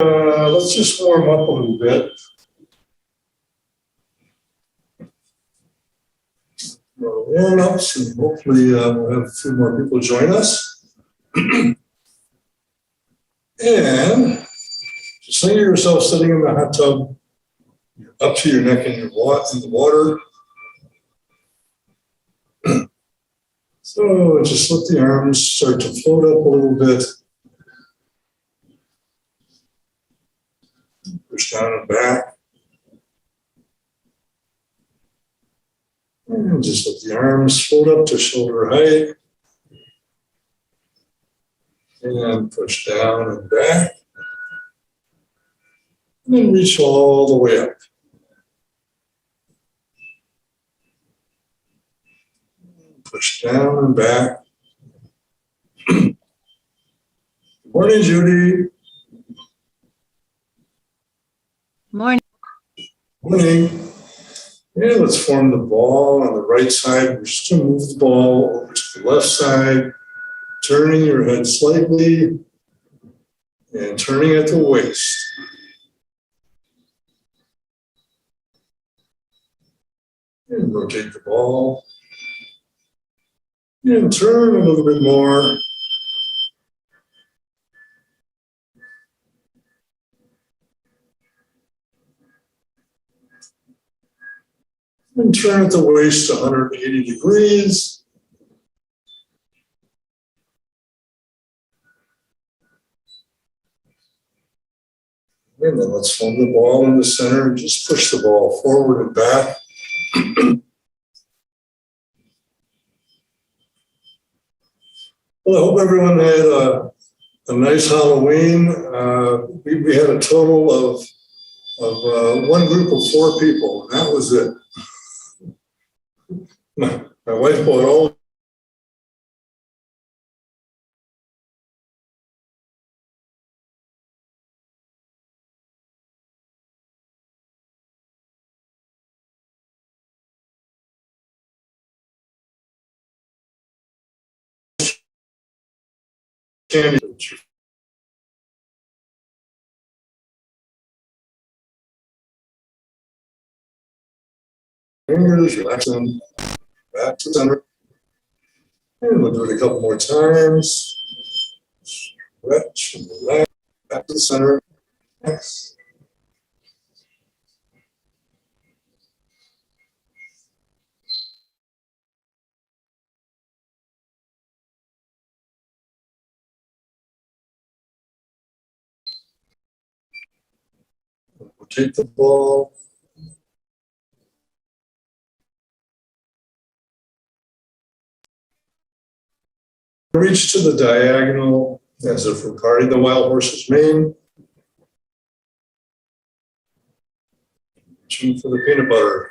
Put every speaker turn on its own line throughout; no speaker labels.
Let's just warm up a little bit. Warm-ups, and hopefully we'll have a few more people join us. And just think of yourself sitting in the hot tub, up to your neck in the water. So just let the arms start to float up a little bit. Push down and back. And just let the arms float up to shoulder height. And push down and back. And then reach all the way up. Push down and back. Good morning, Judy.
Morning.
Morning. Yeah, let's form the ball on the right side. We're just going to move the ball over to the left side, turning your head slightly and turning at the waist. And rotate the ball. And turn a little bit more. And turn at the waist 180 degrees. And then let's form the ball in the center and just push the ball forward and back. Well, I hope everyone had a nice Halloween. We had a total of one group of 4 people, and that was it. My wife bought all candy. Fingers, relax them, back to the center. And we'll do it a couple more times. Stretch and relax, back to the center. Next. Rotate the ball. Reach to the diagonal as if we're parting the wild horse's mane. Reaching for the peanut butter.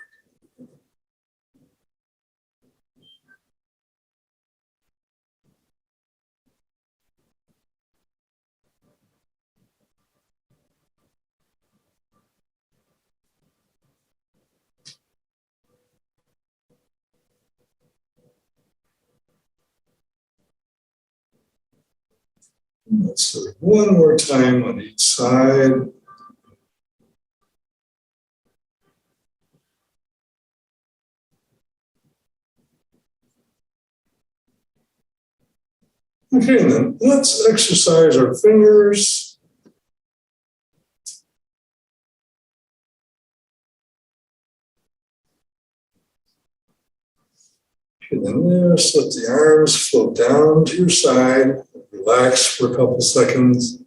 Let's do it one more time on each side. Okay, and then let's exercise our fingers. And then just let the arms float down to your side. Relax for a couple seconds.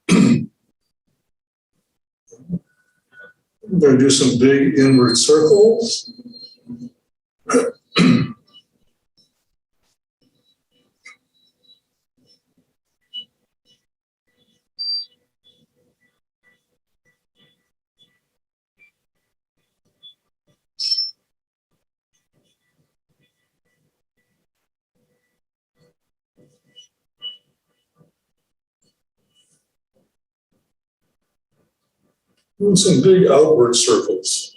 I'm going to do some big inward circles. And some big outward circles.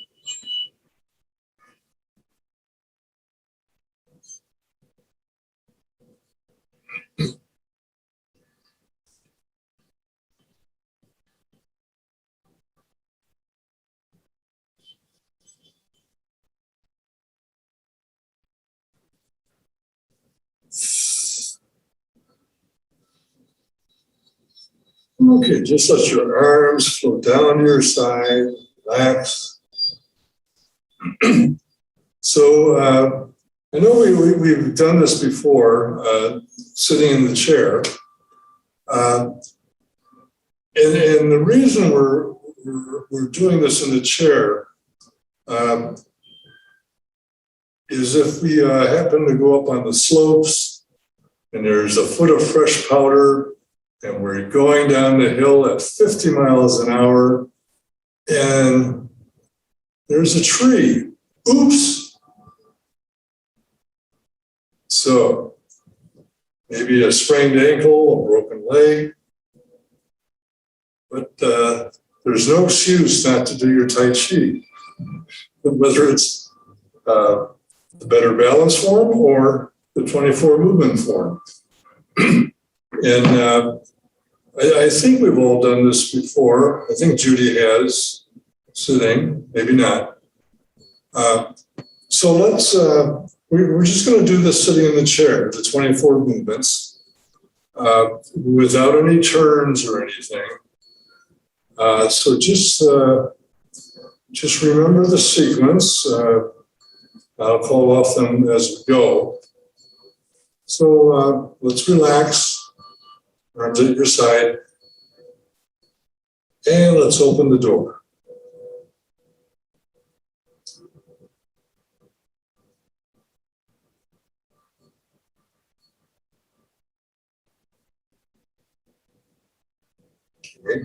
Okay, just let your arms float down your side, relax. So I know we've done this before, sitting in the chair. And the reason we're doing this in the chair is if we happen to go up on the slopes and there's a foot of fresh powder and we're going down the hill at 50 miles an hour and there's a tree. Oops. So maybe a sprained ankle, a broken leg, but there's no excuse not to do your Tai Chi, whether it's the better balance form or the 24 movement form. And I think we've all done this before. I think Judy has, sitting, maybe not. So we're just going to do this sitting in the chair, the 24 movements, without any turns or anything. So just remember the sequence. I'll call off them as we go. So let's relax, arms at your side, and let's open the door. Okay.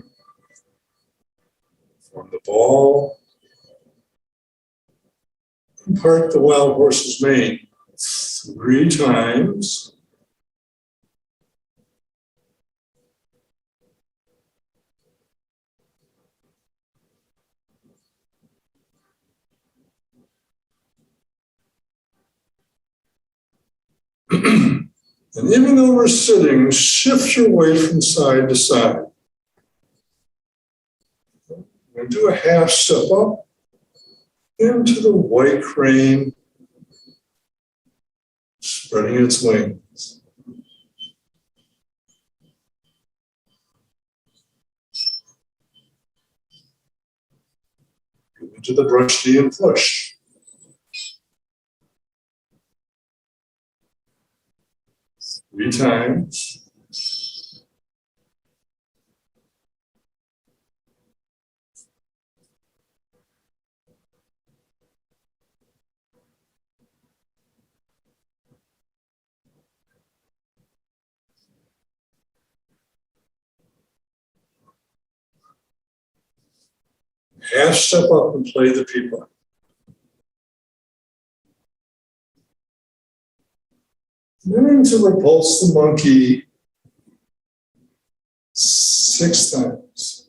Form the ball. And part the wild horse's mane 3 times. And even though we're sitting, shift your weight from side to side. We'll do a half step up into the white crane, spreading its wings. Go into the brush knee and push. Three times. Half step up and play the people. Then to repulse the monkey 6 times.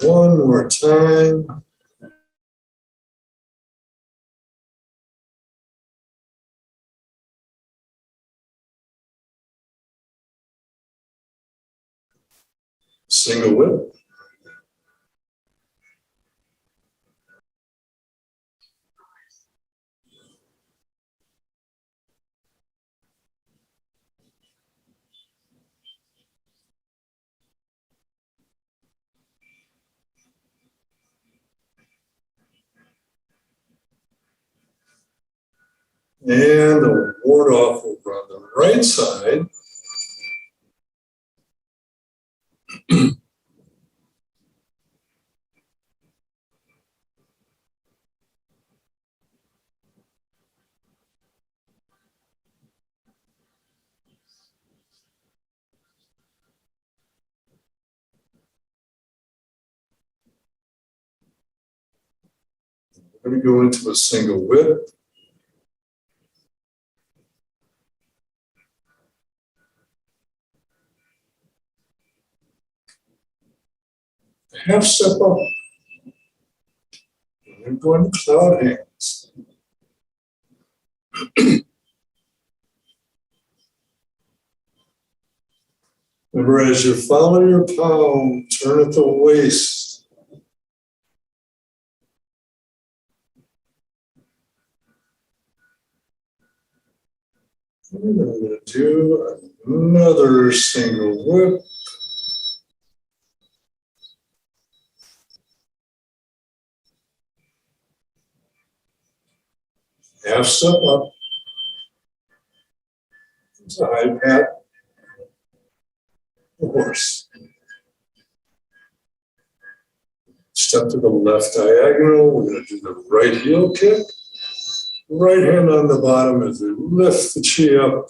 One more time. Single whip. And a ward off over on the right side. We're going to go into a single whip. half step up. And then go into cloud hands. Remember, as you follow your palm, turn at the waist. And I'm going to do another single whip. Half step up. It's a high pat. The horse. Step to the left diagonal. We're going to do the right heel kick. Right hand on the bottom as we lift the chi up.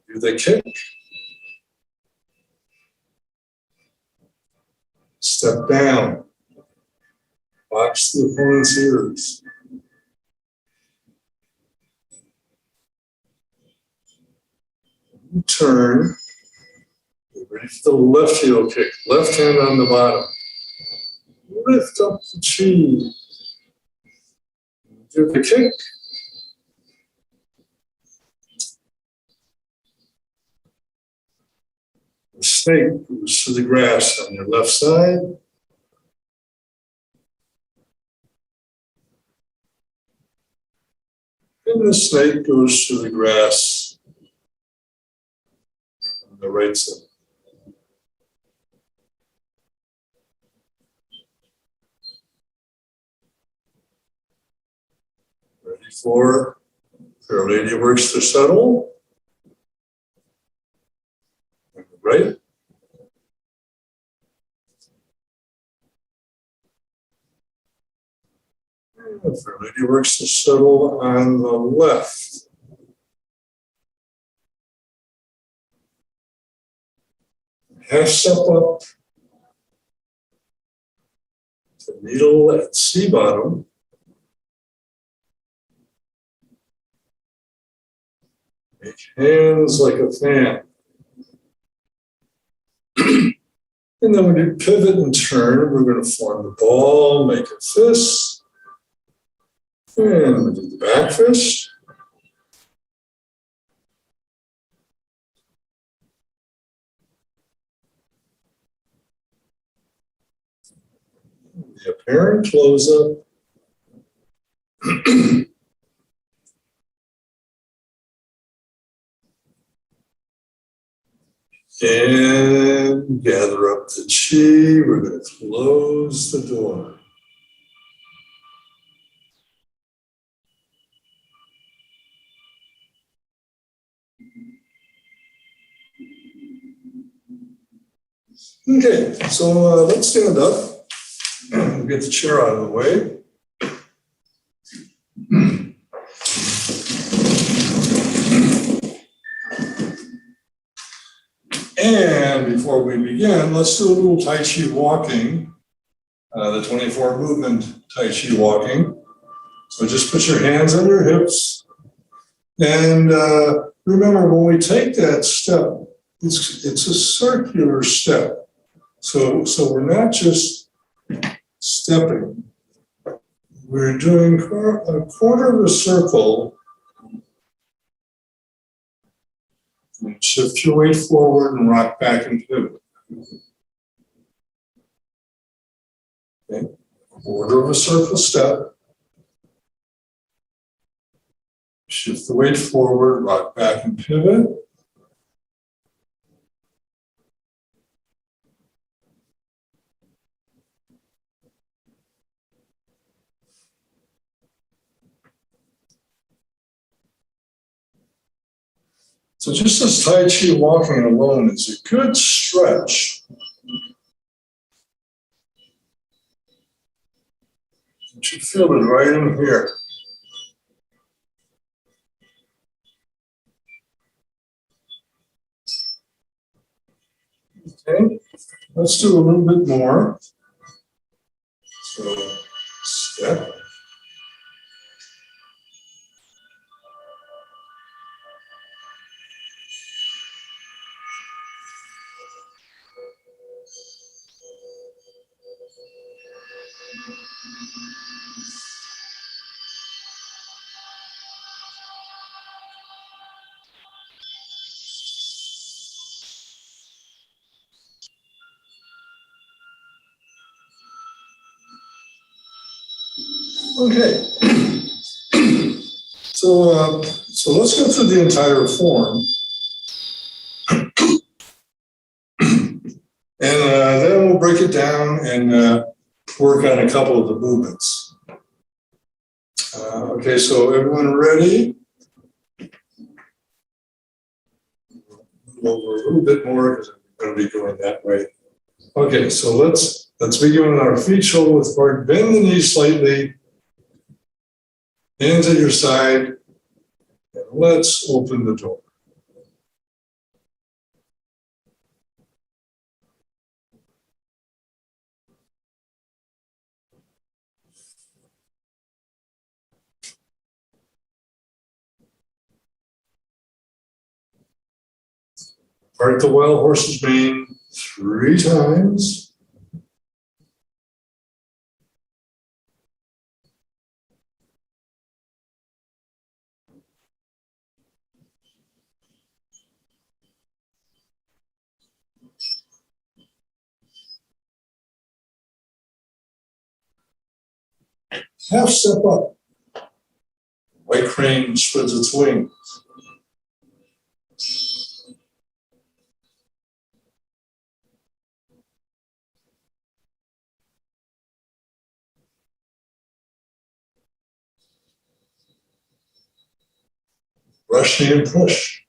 Do the kick. Step down. Box the opponent's ears. Turn. Get ready for the left heel kick. Left hand on the bottom. Lift up the chi. Do the kick. The snake goes to the grass on your left side. And the snake goes to the grass on the right side. Ready for Fair Lady works to settle. On the right. And Fair Lady works to settle on the left. Half step up. The needle at C bottom. Make hands like a fan. And then when you pivot and turn, we're going to form the ball, make a fist. And we do the back fist. The apparent close up. And gather up the chi. We're going to close the door. Okay, so let's stand up. We'll get the chair out of the way. And before we begin, let's do a little Tai Chi walking, the 24 movement Tai Chi walking. So just put your hands on your hips. And remember, when we take that step, it's a circular step. So we're not just stepping. We're doing a quarter of a circle. And shift your weight forward and rock back and pivot. Okay. Quarter of a circle step. Shift the weight forward, rock back and pivot. So just as Tai Chi walking alone is a good stretch, you should feel it right in here. Okay, let's do a little bit more. So step. Okay. So let's go through the entire form. And then we'll break it down and work on a couple of the movements. Okay, so everyone ready? Move over a little bit more because I'm going to be going that way. Okay, so let's begin with our feet shoulder width apart. Bend the knees slightly. Hands at your side. And let's open the door. Part the wild horse's mane 3 times. Half step up. White crane spreads its wings. Rush and push.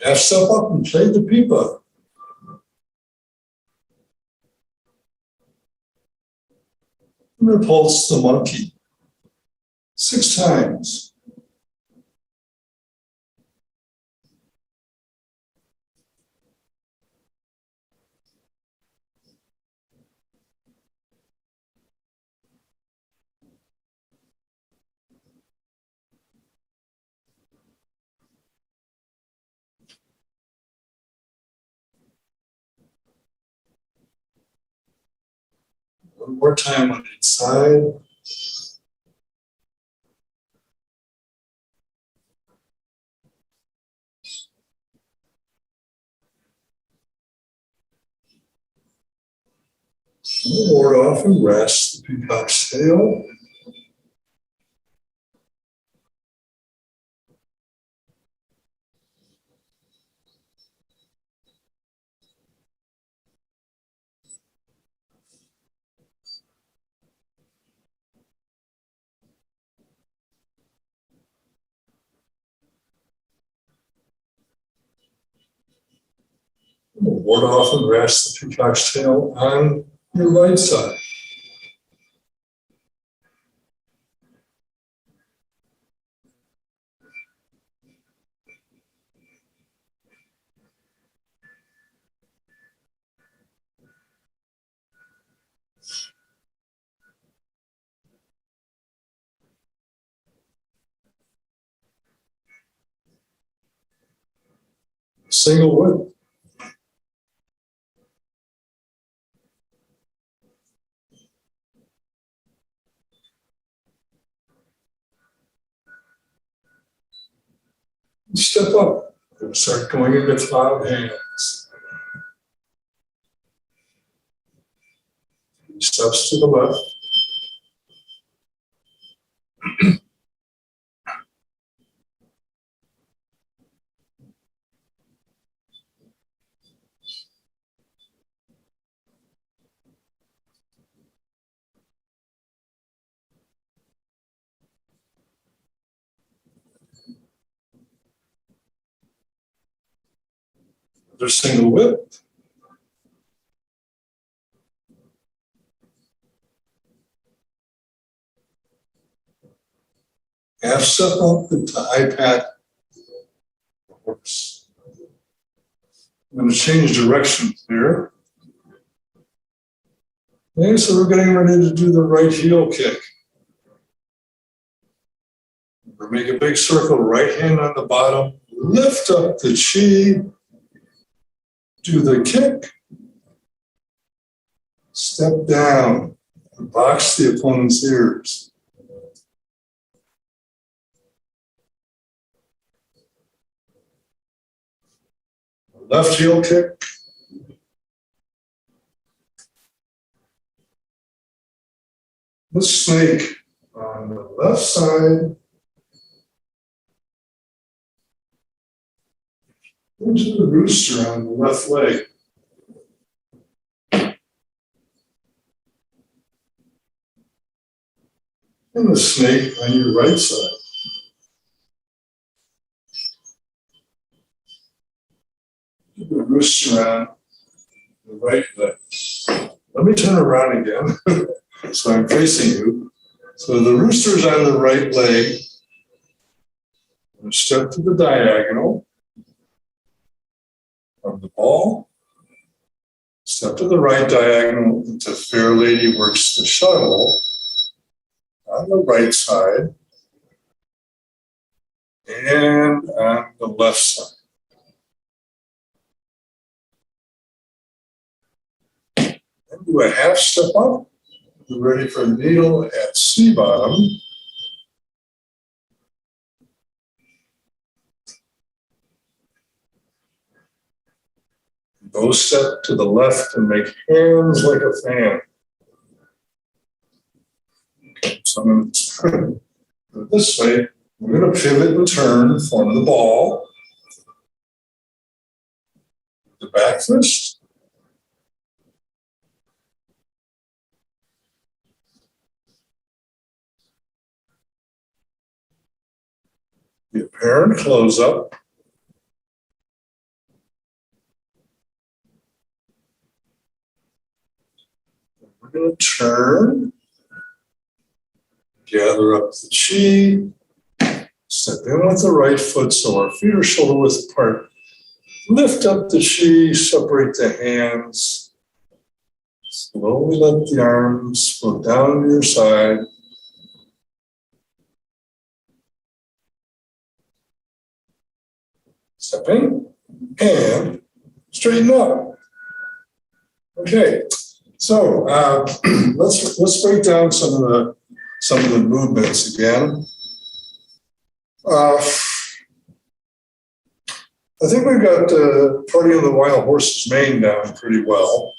Half step up and play the pipa. Repulse the monkey 6 times. One more time on each side. Ward off and rest the peacock's tail. Ward off and rest the peacock's tail on your right side. Single whip. Step up and start going into cloud hands. Steps to the left. Another single whip. Half step up into high pat I'm going to change directions here. Okay, so we're getting ready to do the right heel kick. We'll make a big circle, right hand on the bottom, lift up the chi, do the kick, step down, and box the opponent's ears. Left heel kick. The snake on the left side. Into the rooster on the left leg. And the snake on your right side. The rooster on the right leg. Let me turn around again. So I'm facing you. So the rooster's on the right leg. Step to the diagonal of the ball. Step to the right diagonal until Fair Lady works the shuttle on the right side and on the left side. Then do a half step up. You're ready for needle at C bottom. Go step to the left and make hands like a fan. So I'm going to turn it this way. We're going to pivot and turn, form the ball. The back fist. The apparent close up. We're going to turn, gather up the chi, step in with the right foot so our feet are shoulder width apart. Lift up the chi, separate the hands. Slowly let the arms flow down to your side. Step in and straighten up. Okay, so let's break down some of the movements again. I think we've got Party on the Wild Horse's Mane down pretty well.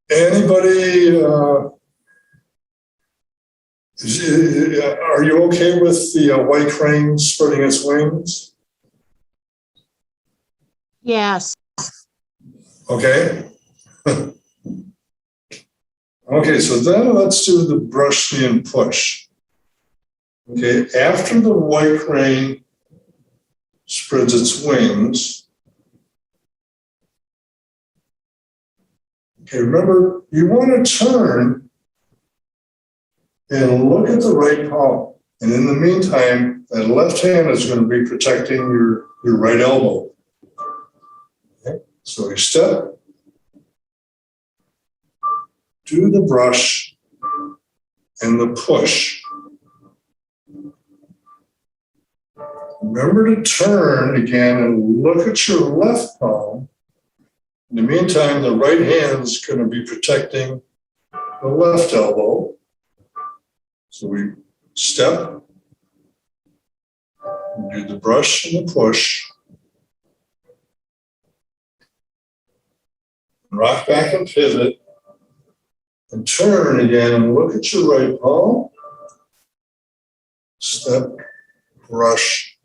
Anybody? Are you okay with the white crane spreading its wings?
Yes.
Okay. Okay, so then let's do the brush, knee, and push. Okay, after the white crane spreads its wings, okay, remember, you want to turn and look at the right palm. And in the meantime, that left hand is going to be protecting your right elbow. Okay, so you step, do the brush and the push. Remember to turn again and look at your left palm. In the meantime, the right hand is going to be protecting the left elbow. So we step, and do the brush and the push. Rock back and pivot. And turn again and look at your right palm. Step, brush,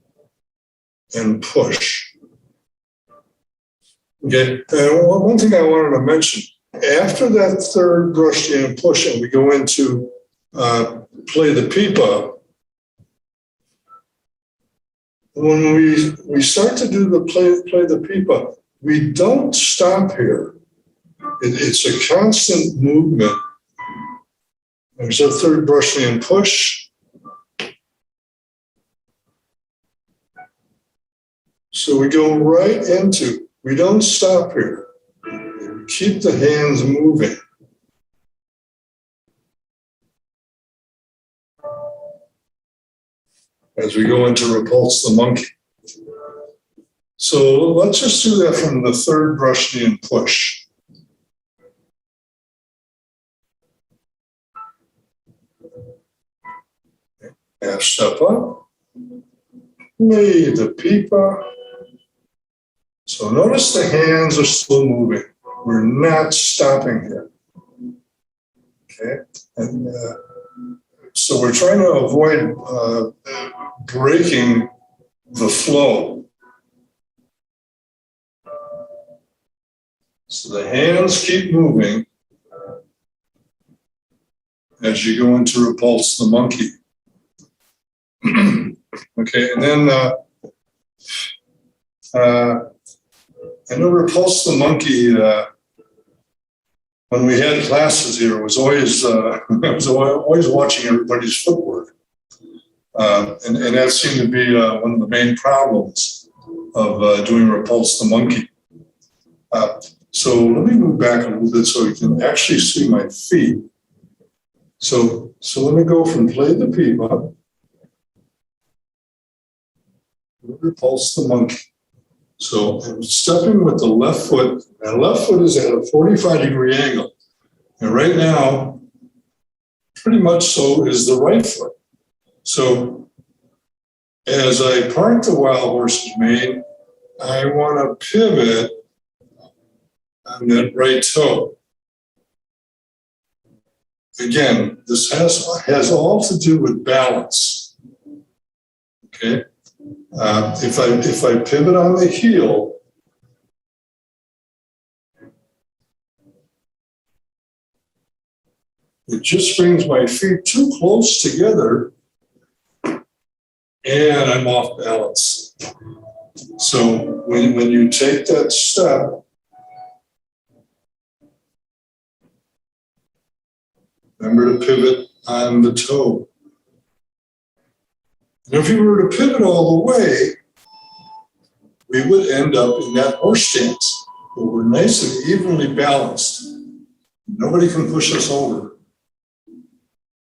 and push. Okay, and one thing I wanted to mention, after that third brush and push, and we go into play the pipa, when we start to do the play the pipa, we don't stop here. It's a constant movement. There's a third brush and push. So we go right into, we don't stop here. We keep the hands moving. As we go into Repulse the Monkey. So let's just do that from the third brush knee and push. Half step up. Knee the pipa. So notice the hands are still moving. We're not stopping here. Okay, and so we're trying to avoid breaking the flow. So the hands keep moving as you go into Repulse the Monkey. Okay, and then I know Repulse the Monkey, when we had classes here, it was always, I was always watching everybody's footwork. And that seemed to be one of the main problems of doing Repulse the Monkey. So let me move back a little bit so you can actually see my feet. So let me go from play the pipa, Repulse the Monkey. So I'm stepping with the left foot. My left foot is at a 45-degree angle. And right now, pretty much so is the right foot. So as I part the wild horse's mane, I want to pivot on that right toe. Again, this has all to do with balance. Okay? If I pivot on the heel, it just brings my feet too close together and I'm off balance. So when you take that step, remember to pivot on the toe. And if you were to pivot all the way, we would end up in that horse stance, where we're nice and evenly balanced. Nobody can push us over.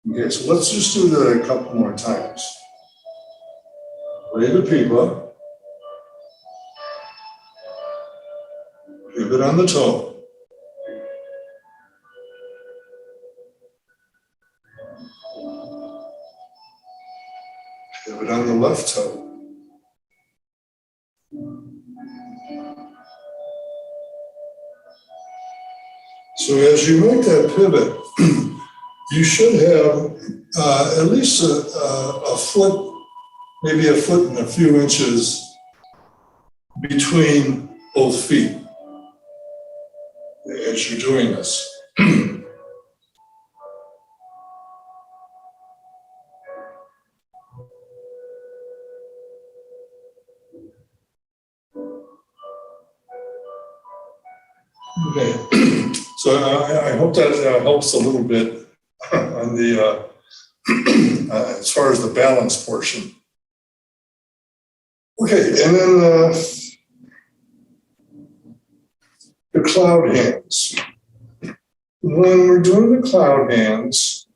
Okay, so let's just do that a couple more times. Play the pipa. Pivot on the toe. Pivot on the left toe. So as you make that pivot, you should have at least a foot, maybe a foot and a few inches between both feet as you're doing this. Okay, so I hope that helps a little bit on the as far as the balance portion. Okay, and then the cloud hands. When we're doing the cloud hands,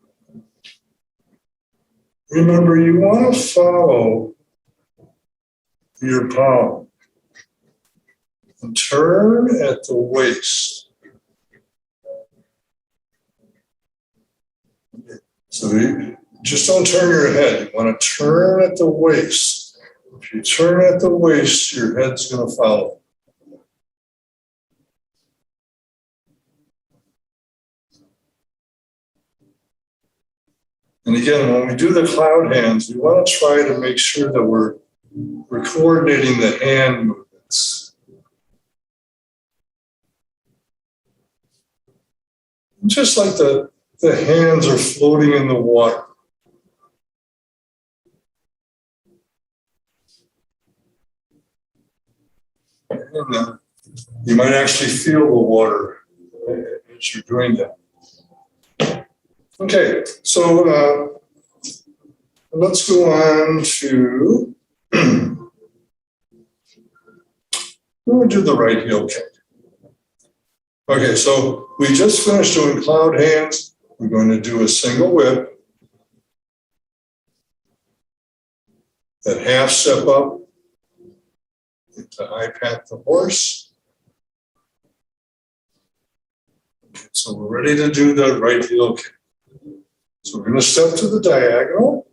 remember you want to follow your palm. And turn at the waist. So you just don't turn your head. You want to turn at the waist. If you turn at the waist, your head's going to follow. And again, when we do the cloud hands, we want to try to make sure that we're coordinating the hand movements. Just like the hands are floating in the water. And, you might actually feel the water as you're doing that. Okay, so let's go on to we'll do the right heel kick. Okay, so we just finished doing cloud hands. We're going to do a single whip. That half step up into high pat the horse. Okay, so we're ready to do the right heel kick. So we're going to step to the diagonal.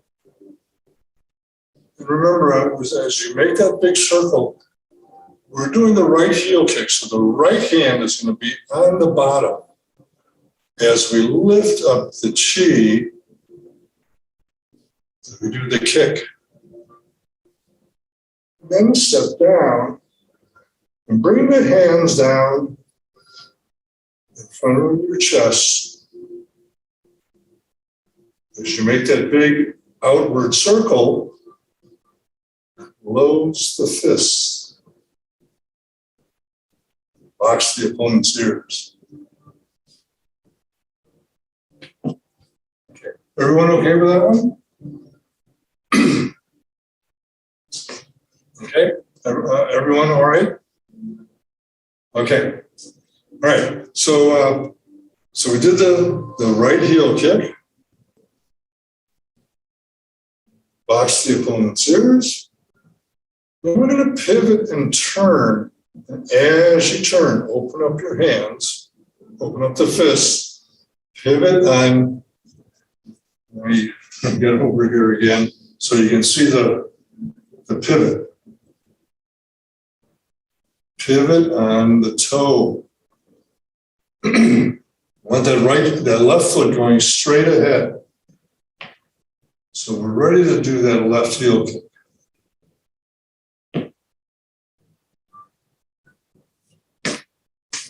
And remember, as you make that big circle, we're doing the right heel kick. So the right hand is going to be on the bottom. As we lift up the chi, we do the kick. Then step down and bring the hands down in front of your chest. As you make that big outward circle, close the fists. Box the opponent's ears. Okay. Everyone okay with that one? Okay, everyone all right? Okay, all right. So we did the right heel kick. Box the opponent's ears. Then we're going to pivot and turn. And as you turn, open up your hands, open up the fists, pivot on. Let me get over here again so you can see the pivot. Pivot on the toe. Want that left foot going straight ahead. So we're ready to do that left heel kick.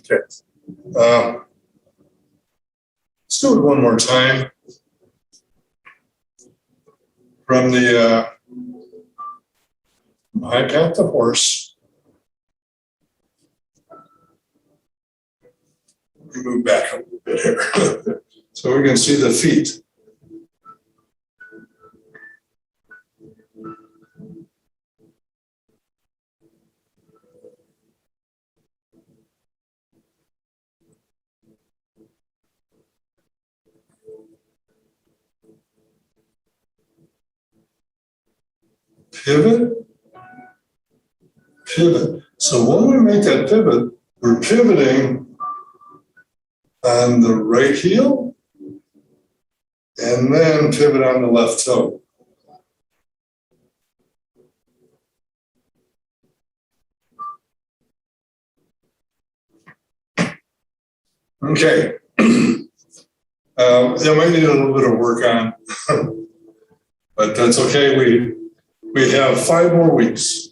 Okay. Let's do it one more time. From the high pat the horse. We move back a little bit here. So we can see the feet. Pivot, pivot. So when we make that pivot, we're pivoting on the right heel and then pivot on the left toe. Okay. That might need a little bit of work on, but that's okay. We have 5 more weeks,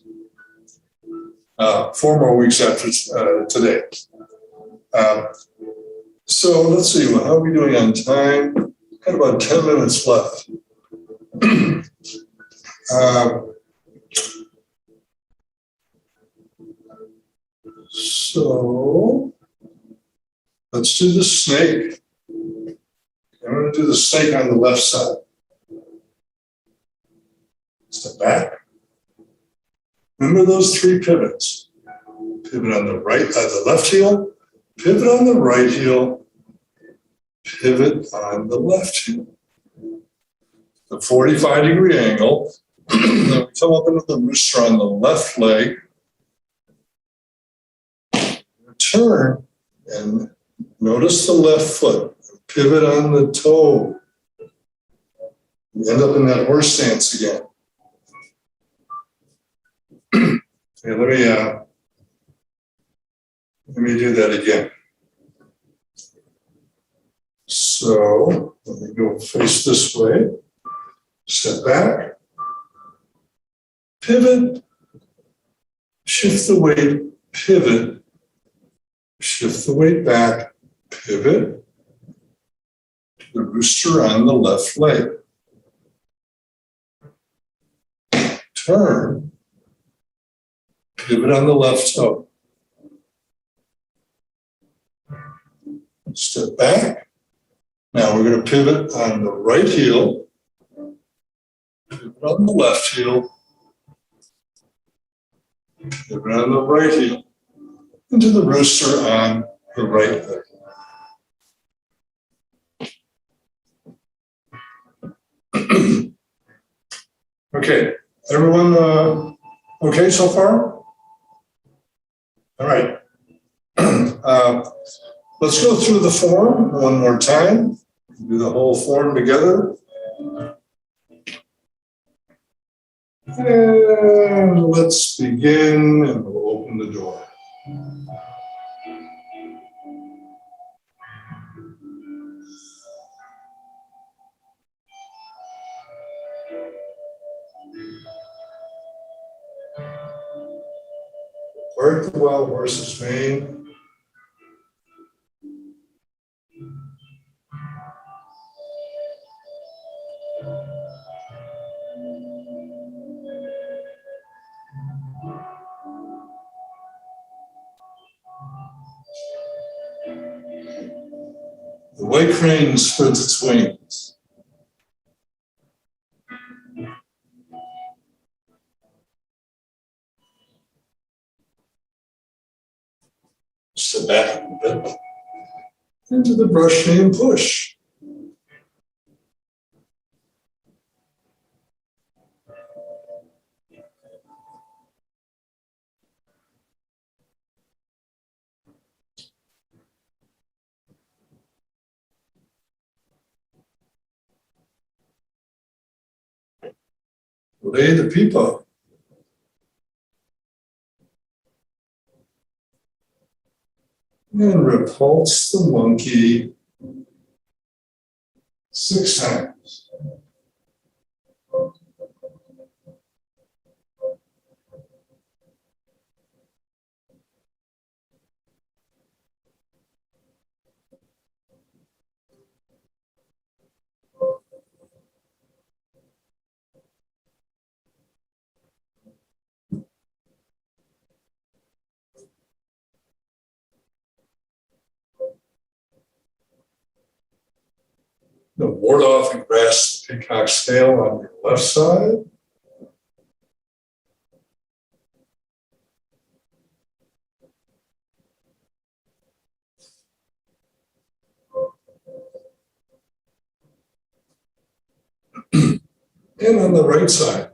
4 more weeks after today. So let's see, how are we doing on time? Got about 10 minutes left. So let's do the snake. I'm going to do the snake on the left side. Step back. Remember those 3 pivots. Pivot on the right, the left heel, pivot on the right heel, pivot on the left heel. The 45-degree angle. Then we come up into the rooster on the left leg. Turn and notice the left foot. Pivot on the toe. You end up in that horse stance again. Okay, let me do that again. So let me go face this way. Step back. Pivot. Shift the weight. Pivot. Shift the weight back. Pivot. The rooster on the left leg. Turn. Pivot on the left toe. Step back. Now we're going to pivot on the right heel. Pivot on the left heel. Pivot on the right heel. into the rooster on the right leg. Okay, everyone okay so far? All right. Let's go through the form one more time. Do the whole form together. And let's begin, and we'll open the door. Work the wild horse's mane. The white crane spreads its wings. Sit back a bit. Into the brush knee and push. Lay the pipa. And repulse the monkey 6 times. Now ward off and grasp the peacock's tail on your left side. And on the right side.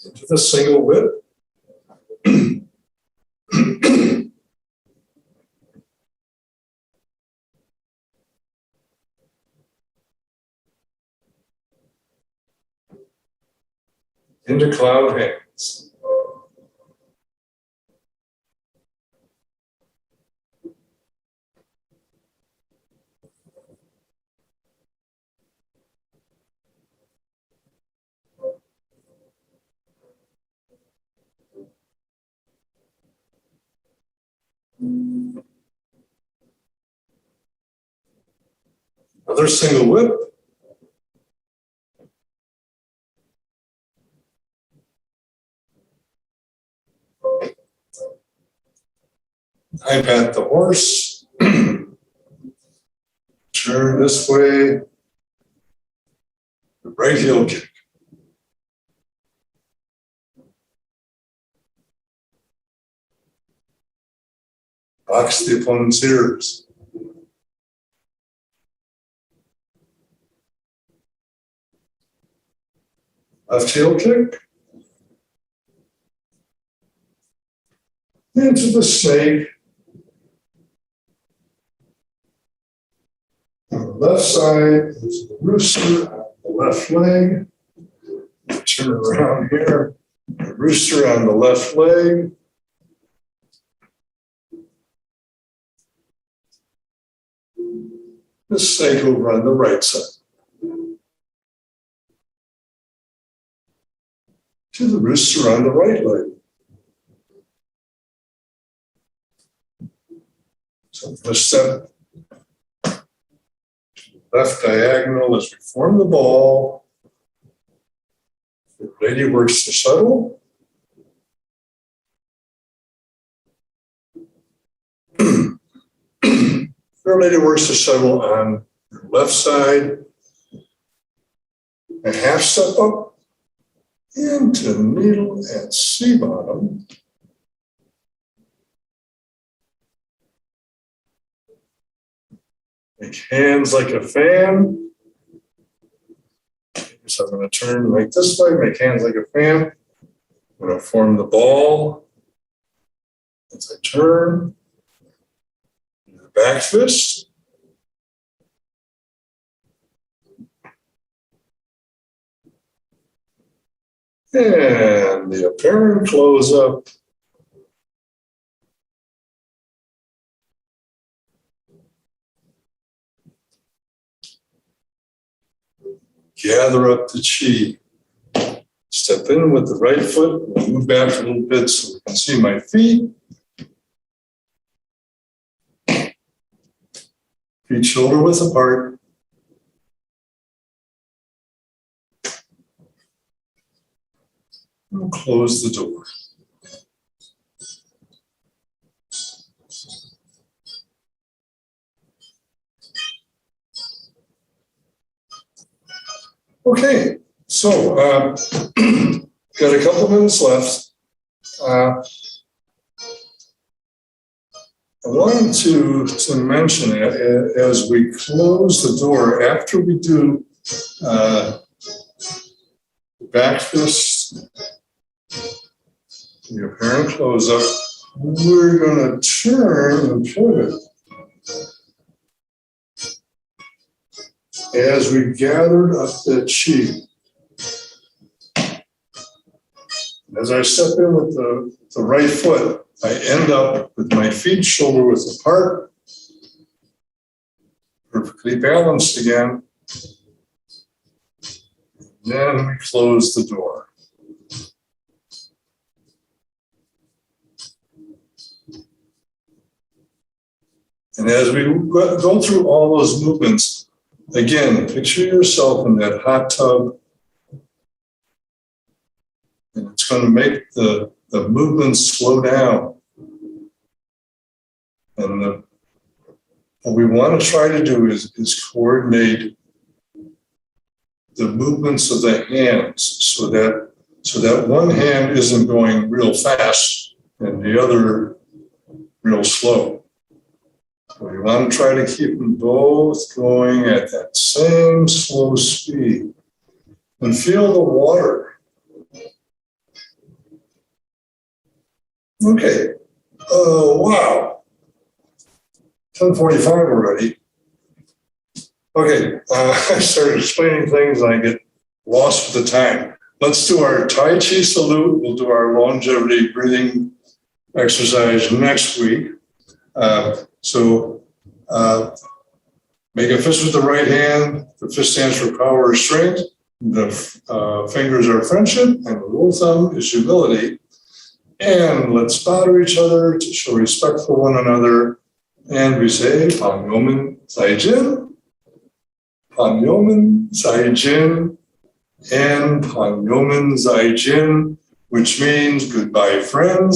Into the single whip. Into cloud hands. Another single whip. I pat the horse. Turn this way. Right heel kick. Box the opponent's ears. Left heel kick. Into the snake. On the left side, into the rooster on the left leg. Turn around here. The rooster on the left leg. The snake over on the right side. To the rooster on the right leg. So I'm going to step to the left diagonal as we form the ball. The lady works the shuttle. Your lady works the shuttle on your left side. A half step up into needle and C bottom. Make hands like a fan. So I'm going to turn like this way, make hands like a fan. I'm going to form the ball as I turn. Do the back fist. And the apparent close up. Gather up the chi. Step in with the right foot. We'll move back a little bit so we can see my feet. Feet shoulder width apart. We'll close the door. Okay, so got a couple minutes left. I wanted to mention as we close the door, after we do back fist, the apparent close up, we're going to turn and pivot as we gathered up the chi. As I step in with the right foot, I end up with my feet shoulder width apart, perfectly balanced again. Then we close the door. And as we go through all those movements, again, picture yourself in that hot tub. And it's going to make the movements slow down. And what we want to try to do is coordinate the movements of the hands so that one hand isn't going real fast and the other real slow. We want to try to keep them both going at that same slow speed. And feel the water. Okay. Oh, wow. 10:45 already. Okay, I started explaining things and I get lost with the time. Let's do our Tai Chi salute. We'll do our longevity breathing exercise next week. Make a fist with the right hand. The fist stands for power or strength. The fingers are friendship, and the rule of thumb is humility. And let's bow to each other to show respect for one another. And we say, Pan Yomen Zai Jin, Pan Yomen Zai Jin, and Pan Yomen Zai Jin, which means goodbye, friends.